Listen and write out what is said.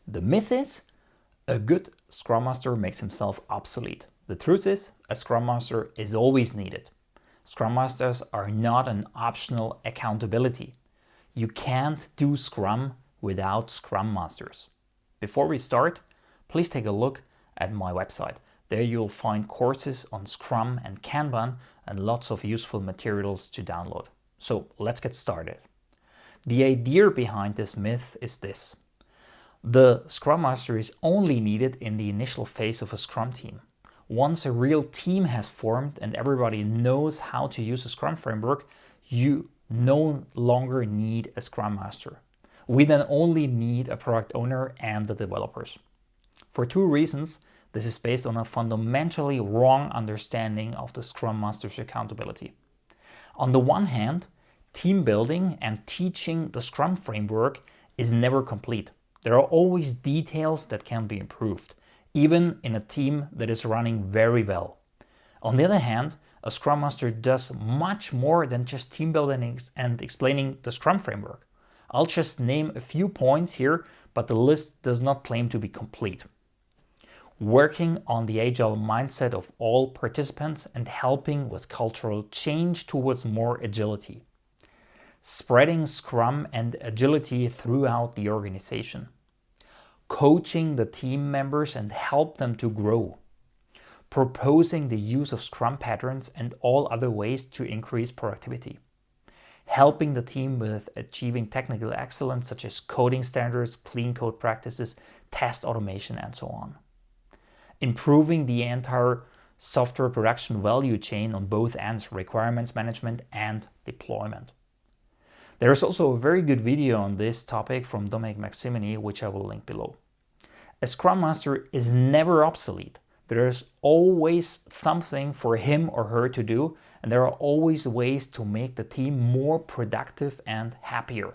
The myth is, a good Scrum Master makes himself obsolete. The truth is, a Scrum Master is always needed. Scrum Masters are not an optional accountability. You can't do Scrum without Scrum Masters. Before we start, please take a look at my website. There you'll find courses on Scrum and Kanban and lots of useful materials to download. So let's get started. The idea behind this myth is this. The Scrum Master is only needed in the initial phase of a Scrum team. Once a real team has formed and everybody knows how to use a Scrum framework, you no longer need a Scrum Master. We then only need a product owner and the developers. For two reasons, this is based on a fundamentally wrong understanding of the Scrum Master's accountability. On the one hand, team building and teaching the Scrum framework is never complete. There are always details that can be improved, even in a team that is running very well. On the other hand, a Scrum Master does much more than just team building and explaining the Scrum framework. I'll just name a few points here, but the list does not claim to be complete. Working on the Agile mindset of all participants and helping with cultural change towards more agility. Spreading Scrum and agility throughout the organization. Coaching the team members and help them to grow. Proposing the use of Scrum patterns and all other ways to increase productivity. Helping the team with achieving technical excellence such as coding standards, clean code practices, test automation, and so on. Improving the entire software production value chain on both ends, requirements management and deployment. There is also a very good video on this topic from Dominik Maximini, which I will link below. A Scrum Master is never obsolete. There is always something for him or her to do, and there are always ways to make the team more productive and happier.